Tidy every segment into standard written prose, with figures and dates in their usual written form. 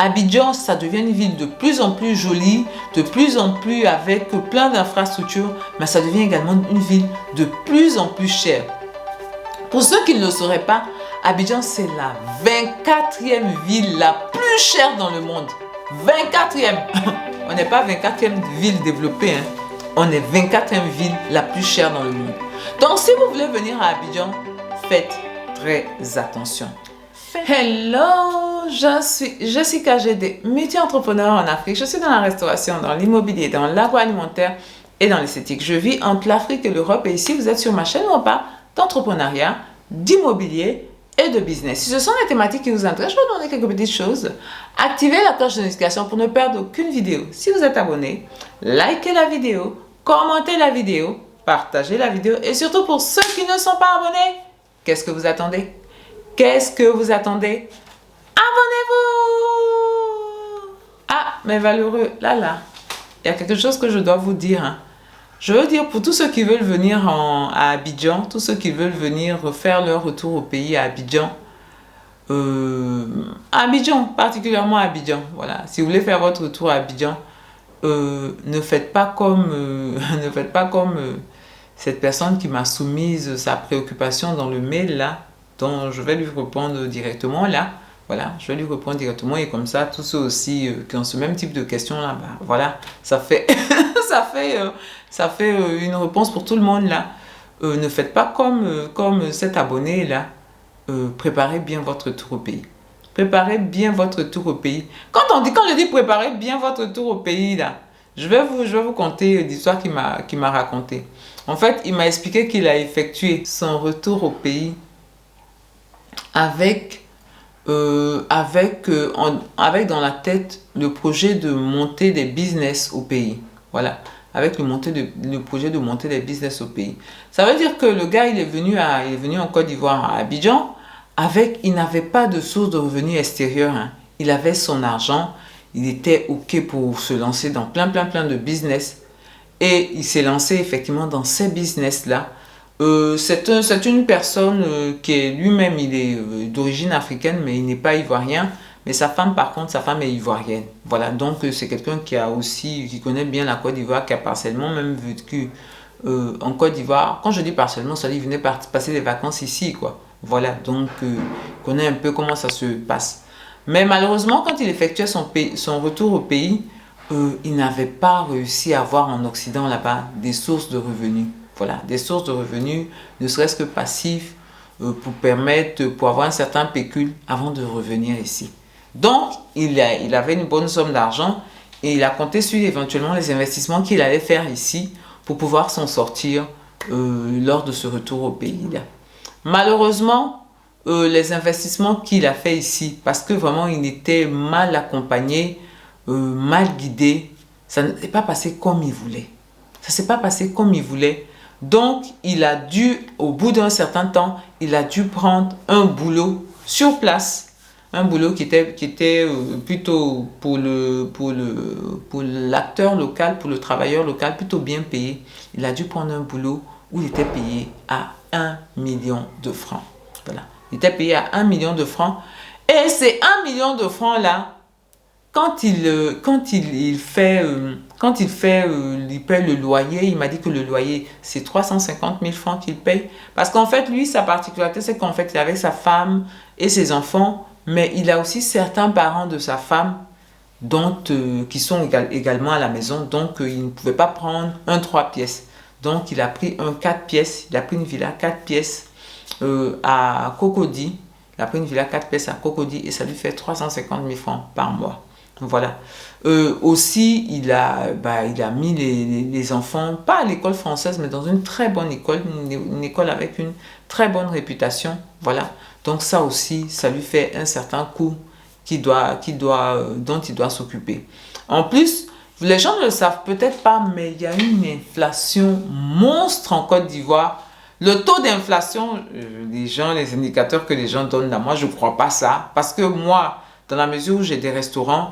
Abidjan, ça devient une ville de plus en plus jolie, de plus en plus avec plein d'infrastructures, mais ça devient également une ville de plus en plus chère. Pour ceux qui ne le sauraient pas, Abidjan, c'est la 24e ville la plus chère dans le monde. 24e. On n'est pas 24e ville développée, hein. On est 24e ville la plus chère dans le monde. Donc, si vous voulez venir à Abidjan, faites très attention. Hello, je suis Jessica GD, multi-entrepreneur en Afrique. Je suis dans la restauration, dans l'immobilier, dans l'agroalimentaire et dans l'esthétique. Je vis entre l'Afrique et l'Europe et ici, vous êtes sur ma chaîne où on parle d'entrepreneuriat, d'immobilier et de business. Si ce sont des thématiques qui vous intéressent, je vais vous donner quelques petites choses. Activez la cloche de notification pour ne perdre aucune vidéo. Si vous êtes abonné, likez la vidéo, commentez la vidéo, partagez la vidéo et surtout pour ceux qui ne sont pas abonnés, qu'est-ce que vous attendez? Qu'est-ce que vous attendez? Abonnez-vous! Ah, mais valeureux, là, il y a quelque chose que je dois vous dire, hein. Je veux dire pour tous ceux qui veulent venir à Abidjan, tous ceux qui veulent venir faire leur retour au pays à Abidjan, particulièrement à Abidjan, voilà. Si vous voulez faire votre retour à Abidjan, ne faites pas comme, cette personne qui m'a soumise sa préoccupation dans le mail là, dont je vais lui répondre directement là. Voilà, je vais lui répondre directement et comme ça, tous ceux aussi qui ont ce même type de questions là, bah, voilà, ça fait, ça fait une réponse pour tout le monde là. Ne faites pas comme cet abonné là. Préparez bien votre tour au pays. Préparez bien votre tour au pays. Quand je dis préparez bien votre tour au pays là, je vais vous conter l'histoire qu'il m'a raconté. En fait, il m'a expliqué qu'il a effectué son retour au pays avec dans la tête le projet de monter des business au pays. Voilà, avec le projet de monter des business au pays. Ça veut dire que le gars, il est venu en Côte d'Ivoire, à Abidjan, il n'avait pas de source de revenus extérieure, hein. Il avait son argent, il était OK pour se lancer dans plein de business. Et il s'est lancé effectivement dans ces business-là. C'est une personne qui est lui-même, il est d'origine africaine, mais il n'est pas ivoirien. Mais sa femme, par contre, sa femme est ivoirienne. Voilà, donc c'est quelqu'un qui connaît bien la Côte d'Ivoire, qui a partiellement même vécu en Côte d'Ivoire. Quand je dis partiellement, ça dit qu'il venait passer des vacances ici, quoi. Voilà, donc il connaît un peu comment ça se passe. Mais malheureusement, quand il effectuait son retour au pays, il n'avait pas réussi à avoir en Occident là-bas des sources de revenus. Voilà, des sources de revenus, ne serait-ce que passifs, pour avoir un certain pécule avant de revenir ici. Donc, il avait une bonne somme d'argent et il a compté sur éventuellement les investissements qu'il allait faire ici pour pouvoir s'en sortir lors de ce retour au pays. Là. Malheureusement, les investissements qu'il a fait ici, parce que vraiment il était mal accompagné, mal guidé, ça ne s'est pas passé comme il voulait. Ça ne s'est pas passé comme il voulait. Donc, il a dû, au bout d'un certain temps, il a dû prendre un boulot sur place. Un boulot qui était plutôt pour l'acteur local, pour le travailleur local, plutôt bien payé. Il a dû prendre un boulot où il était payé à 1 million de francs. Voilà. Il était payé à 1 million de francs. Et ces 1 million de francs là, quand il paie le loyer, il m'a dit que le loyer, c'est 350 000 francs qu'il paye. Parce qu'en fait, lui, sa particularité, c'est qu'en fait, il est avec sa femme et ses enfants, mais il a aussi certains parents de sa femme qui sont également à la maison, donc il ne pouvait pas prendre un 3 pièces. Donc, il a pris un 4 pièces, il a pris une villa 4 pièces à Cocody. Il a pris une villa 4 pièces à Cocody et ça lui fait 350 000 francs par mois. Voilà. Aussi, il a mis les enfants, pas à l'école française, mais dans une très bonne école, une école avec une très bonne réputation. Voilà. Donc ça aussi, ça lui fait un certain coût dont il doit s'occuper. En plus, les gens ne le savent peut-être pas, mais il y a une inflation monstre en Côte d'Ivoire. Le taux d'inflation, les indicateurs que les gens donnent là, moi je ne crois pas ça. Parce que moi, dans la mesure où j'ai des restaurants,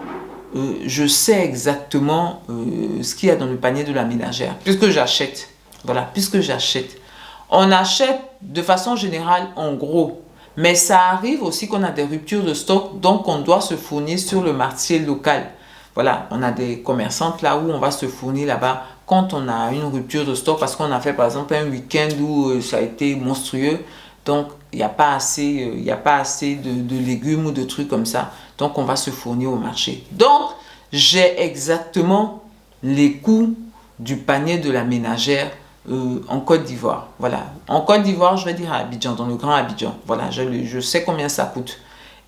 je sais exactement ce qu'il y a dans le panier de la ménagère. Puisque j'achète. Voilà, puisque j'achète. On achète de façon générale en gros. Mais ça arrive aussi qu'on a des ruptures de stock, donc on doit se fournir sur le marché local. Voilà, on a des commerçantes là où on va se fournir là-bas quand on a une rupture de stock parce qu'on a fait par exemple un week-end où ça a été monstrueux. Donc, il n'y a pas assez, de légumes ou de trucs comme ça. Donc, on va se fournir au marché. Donc, j'ai exactement les coûts du panier de la ménagère en Côte d'Ivoire. Voilà. En Côte d'Ivoire, je vais dire à Abidjan, dans le Grand Abidjan. Voilà, je sais combien ça coûte.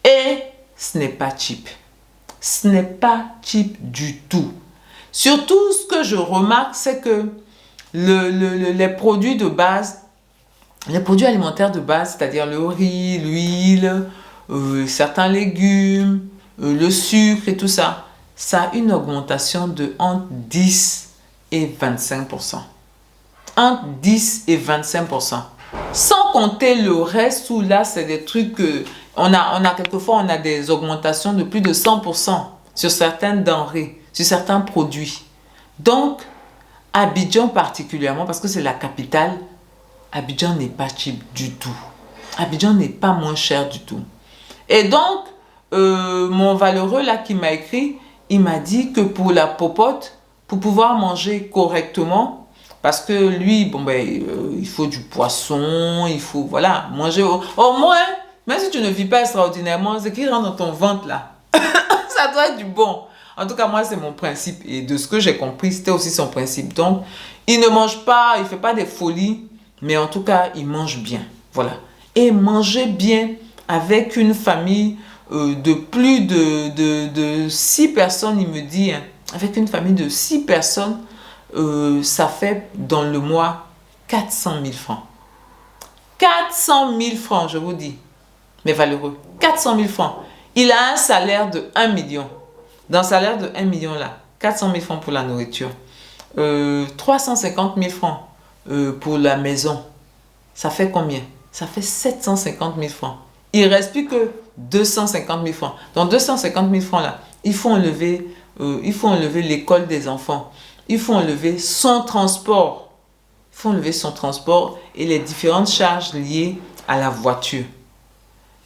Et ce n'est pas cheap. Ce n'est pas cheap du tout. Surtout, ce que je remarque, c'est que les produits de base, les produits alimentaires de base, c'est-à-dire le riz, l'huile, certains légumes, le sucre et tout ça, ça a une augmentation de entre 10 et 25%. Entre 10 et 25%. Sans compter le reste où là, c'est des trucs que... quelquefois, on a des augmentations de plus de 100% sur certaines denrées, sur certains produits. Donc, Abidjan particulièrement, parce que c'est la capitale, Abidjan n'est pas cheap du tout. Abidjan n'est pas moins cher du tout. Et donc, mon valeureux là qui m'a écrit, il m'a dit que pour la popote, pour pouvoir manger correctement, parce que lui, bon ben, il faut du poisson, il faut, voilà, manger au moins, même si tu ne vis pas extraordinairement, ce qui rentre dans ton ventre là, ça doit être du bon. En tout cas, moi, c'est mon principe. Et de ce que j'ai compris, c'était aussi son principe. Donc, il ne mange pas, il ne fait pas des folies, mais en tout cas, il mange bien. Voilà. Et manger bien avec une famille de plus de 6 personnes, il me dit, hein, avec une famille de 6 personnes, ça fait dans le mois 400 000 francs. 400 000 francs, je vous dis. Mais valeureux. 400 000 francs. Il a un salaire de 1 million. Dans le salaire de 1 million là, 400 000 francs pour la nourriture. 350 000 francs pour la maison. Ça fait combien? Ça fait 750 000 francs. Il ne reste plus que 250 000 francs. Dans 250 000 francs là, il faut enlever l'école des enfants. Il faut enlever son transport. Il faut enlever son transport et les différentes charges liées à la voiture.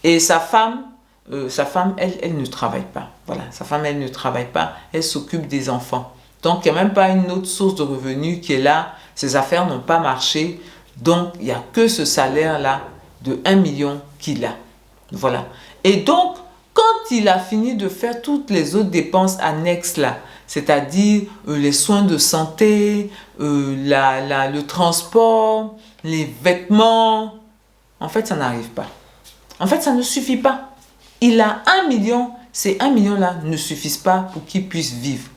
Et sa femme, elle ne travaille pas. Voilà, sa femme, elle ne travaille pas. Elle s'occupe des enfants. Donc, il n'y a même pas une autre source de revenus qui est là. Ses affaires n'ont pas marché. Donc, il n'y a que ce salaire-là de 1 million qu'il a. Voilà. Et donc, quand il a fini de faire toutes les autres dépenses annexes là, c'est-à-dire les soins de santé, le transport, les vêtements, en fait, ça n'arrive pas. En fait, ça ne suffit pas. Il a 1 million, ces 1 million-là ne suffisent pas pour qu'il puisse vivre.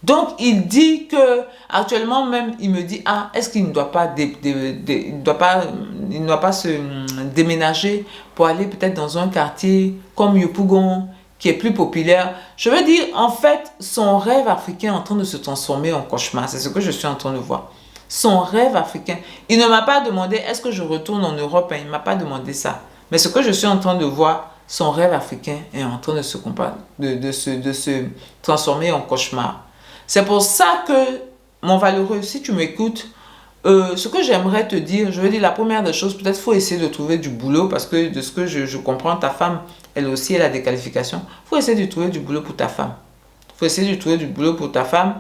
Donc, il dit que, actuellement même, il me dit, ah, est-ce qu'il ne doit pas, il ne doit pas se déménager pour aller peut-être dans un quartier comme Yopougon, qui est plus populaire. Je veux dire, en fait, son rêve africain est en train de se transformer en cauchemar. C'est ce que je suis en train de voir. Son rêve africain. Il ne m'a pas demandé, est-ce que je retourne en Europe? Il ne m'a pas demandé ça. Mais ce que je suis en train de voir, son rêve africain est en train de se transformer en cauchemar. C'est pour ça que, mon valeureux, si tu m'écoutes, ce que j'aimerais te dire, je veux dire, la première des choses, peut-être faut essayer de trouver du boulot, parce que de ce que je comprends, ta femme, elle aussi, elle a des qualifications. Il faut essayer de trouver du boulot pour ta femme. Il faut essayer de trouver du boulot pour ta femme.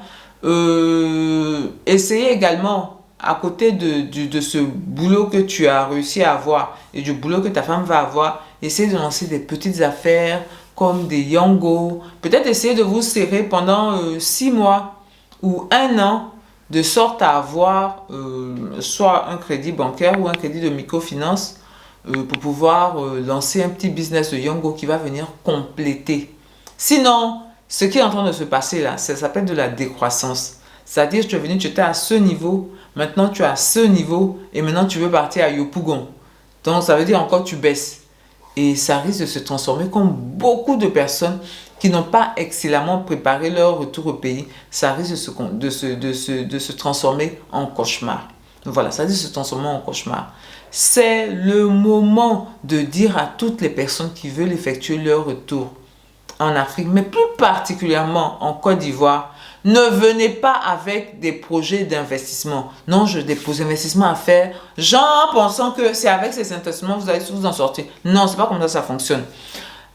Essayez également, à côté de ce boulot que tu as réussi à avoir et du boulot que ta femme va avoir, essayez de lancer des petites affaires comme des Yango. Peut-être essayer de vous serrer pendant 6 mois ou 1 an, de sorte à avoir soit un crédit bancaire ou un crédit de microfinance pour pouvoir lancer un petit business de Yango qui va venir compléter. Sinon, ce qui est en train de se passer là, ça s'appelle de la décroissance. C'est-à-dire que tu es venu, tu étais à ce niveau, maintenant tu es à ce niveau et maintenant tu veux partir à Yopougon. Donc ça veut dire encore tu baisses. Et ça risque de se transformer comme beaucoup de personnes qui n'ont pas excellemment préparé leur retour au pays. Ça risque de se transformer en cauchemar. Donc voilà, ça risque de se transformer en cauchemar. C'est le moment de dire à toutes les personnes qui veulent effectuer leur retour en Afrique, mais plus particulièrement en Côte d'Ivoire, ne venez pas avec des projets d'investissement. Non, j'ai des investissements à faire, genre pensant que c'est avec ces investissements que vous allez vous en sortir. Non, c'est pas comme ça que ça fonctionne.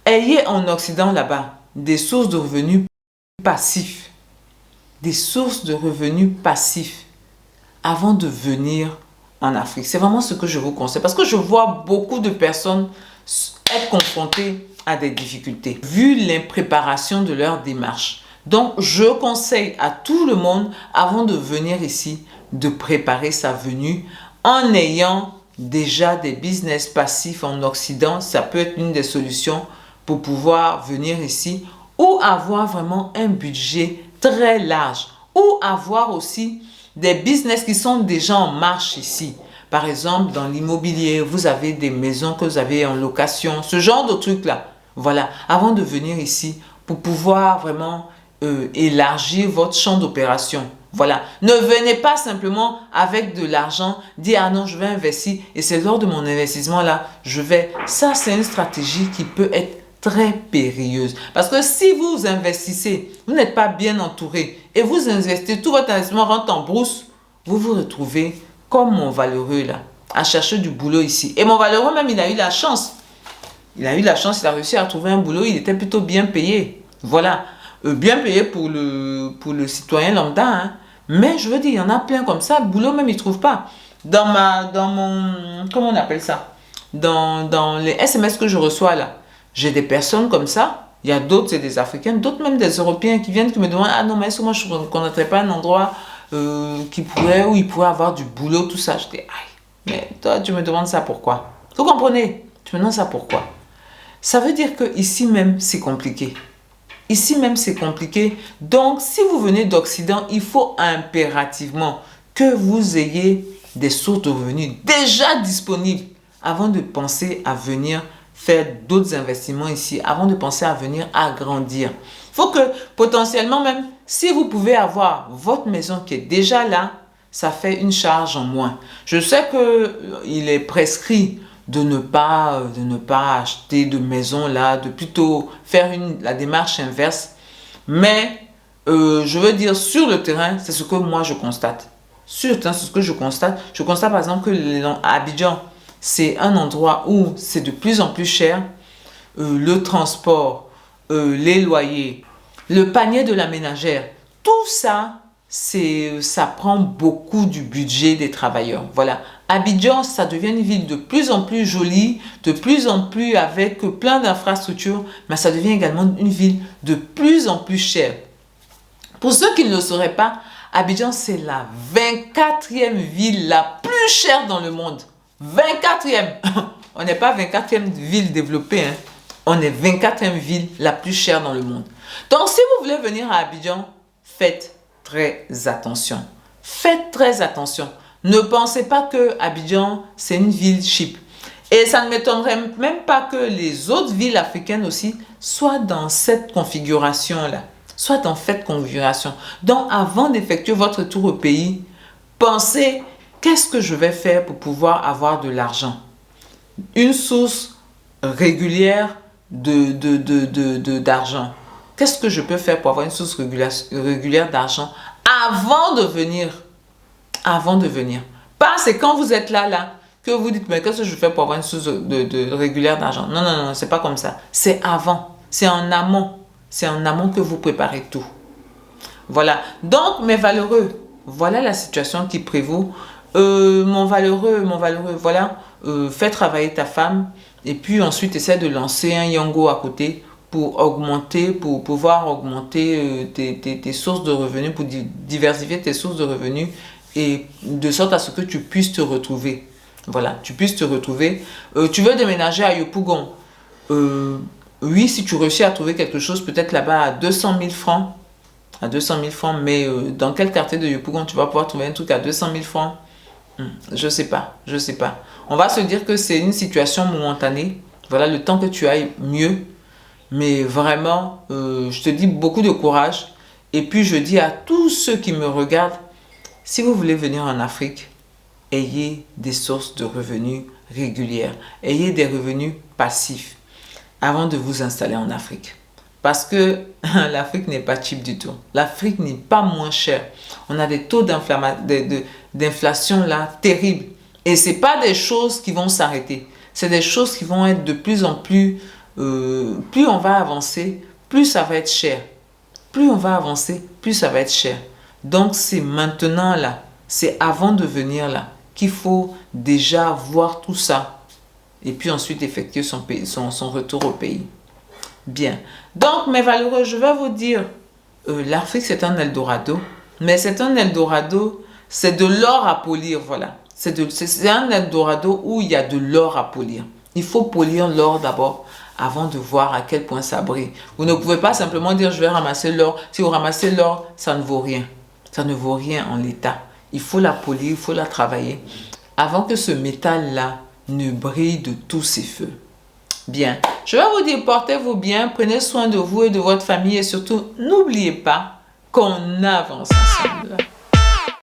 Ayez en Occident là-bas des sources de revenus passifs. Des sources de revenus passifs avant de venir en Afrique. C'est vraiment ce que je vous conseille parce que je vois beaucoup de personnes être confrontées à des difficultés vu l'impréparation de leur démarche. Donc, je conseille à tout le monde, avant de venir ici, de préparer sa venue en ayant déjà des business passifs en Occident. Ça peut être une des solutions pour pouvoir venir ici ou avoir vraiment un budget très large ou avoir aussi des business qui sont déjà en marche ici. Par exemple, dans l'immobilier, vous avez des maisons que vous avez en location, ce genre de trucs-là. Voilà, avant de venir ici pour pouvoir vraiment élargir votre champ d'opération. Voilà, ne venez pas simplement avec de l'argent, dire ah non je vais investir et c'est lors de mon investissement là, je vais. Ça c'est une stratégie qui peut être très périlleuse parce que si vous investissez, vous n'êtes pas bien entouré et vous investissez, tout votre investissement rentre en brousse, vous vous retrouvez comme mon valeureux là, à chercher du boulot ici. Et mon valeureux même, il a eu la chance. Il a eu la chance, il a réussi à trouver un boulot, il était plutôt bien payé. Voilà. Bien payé pour le citoyen lambda, hein. Mais je veux dire, il y en a plein comme ça, le boulot même, ils ne trouvent pas. Dans mon, comment on appelle ça? Dans les SMS que je reçois là, j'ai des personnes comme ça. Il y a d'autres, c'est des Africains, d'autres même des Européens qui viennent, qui me demandent, ah non, mais est-ce que moi je ne connaîtrais pas un endroit où il pourrait avoir du boulot, tout ça. Je dis, aïe, mais toi, tu me demandes ça pourquoi? Vous comprenez? Tu me demandes ça pourquoi? Ça veut dire que ici même, c'est compliqué. Ici même, c'est compliqué. Donc, si vous venez d'Occident, il faut impérativement que vous ayez des sources de revenus déjà disponibles avant de penser à venir faire d'autres investissements ici, avant de penser à venir agrandir. Il faut que potentiellement même, si vous pouvez avoir votre maison qui est déjà là, ça fait une charge en moins. Je sais qu'il est prescrit de ne pas acheter de maison là, de plutôt faire la démarche inverse. Mais je veux dire, sur le terrain, c'est ce que moi je constate. Sur le terrain, c'est ce que je constate. Je constate par exemple que à Abidjan, c'est un endroit où c'est de plus en plus cher. Le transport, les loyers, le panier de la ménagère, tout ça, ça prend beaucoup du budget des travailleurs. Voilà. Abidjan, ça devient une ville de plus en plus jolie, de plus en plus avec plein d'infrastructures, mais ça devient également une ville de plus en plus chère. Pour ceux qui ne le sauraient pas, Abidjan, c'est la 24e ville la plus chère dans le monde. 24e. On n'est pas 24e ville développée, hein. On est 24e ville la plus chère dans le monde. Donc, si vous voulez venir à Abidjan, faites très attention. Faites très attention. Ne pensez pas que Abidjan, c'est une ville cheap. Et ça ne m'étonnerait même pas que les autres villes africaines aussi soient dans cette configuration-là. Soit dans cette configuration. Donc, avant d'effectuer votre tour au pays, pensez, qu'est-ce que je vais faire pour pouvoir avoir de l'argent? Une source régulière d'argent. Qu'est-ce que je peux faire pour avoir une source régulière d'argent avant de venir? Avant de venir. Pas c'est quand vous êtes là, que vous dites, mais qu'est-ce que je fais pour avoir une source régulière d'argent? Non, non, non, c'est pas comme ça. C'est avant. C'est en amont. C'est en amont que vous préparez tout. Voilà. Donc, mes valeureux, voilà la situation qui prévaut. Mon valeureux, voilà. Fais travailler ta femme et puis ensuite essaie de lancer un Yango à côté pour pouvoir augmenter tes sources de revenus, pour diversifier tes sources de revenus et de sorte à ce que tu puisses te retrouver. Voilà, tu puisses te retrouver. Tu veux déménager à Yopougon. Oui, si tu réussis à trouver quelque chose, peut-être là-bas à 200 000 francs. À 200 000 francs, mais dans quel quartier de Yopougon tu vas pouvoir trouver un truc à 200 000 francs? Je sais pas, je sais pas. On va se dire que c'est une situation momentanée. Voilà, le temps que tu ailles mieux. Mais vraiment, je te dis beaucoup de courage. Et puis, je dis à tous ceux qui me regardent, si vous voulez venir en Afrique, ayez des sources de revenus régulières. Ayez des revenus passifs avant de vous installer en Afrique. Parce que l'Afrique n'est pas cheap du tout. L'Afrique n'est pas moins chère. On a des taux d'inflation là terribles. Et ce n'est pas des choses qui vont s'arrêter. C'est des choses qui vont être de plus en plus... plus on va avancer, plus ça va être cher. Plus on va avancer, plus ça va être cher. Donc c'est maintenant là, c'est avant de venir là, qu'il faut déjà voir tout ça. Et puis ensuite effectuer son retour au pays. Bien. Donc mes valeureux, je vais vous dire, l'Afrique c'est un Eldorado. Mais c'est un Eldorado, c'est de l'or à polir, voilà. C'est un Eldorado où il y a de l'or à polir. Il faut polir l'or d'abord avant de voir à quel point ça brille. Vous ne pouvez pas simplement dire je vais ramasser l'or. Si vous ramassez l'or, ça ne vaut rien. Ça ne vaut rien en l'état. Il faut la polir, il faut la travailler avant que ce métal-là ne brille de tous ses feux. Bien, je vais vous dire, portez-vous bien, prenez soin de vous et de votre famille et surtout, n'oubliez pas qu'on avance ensemble.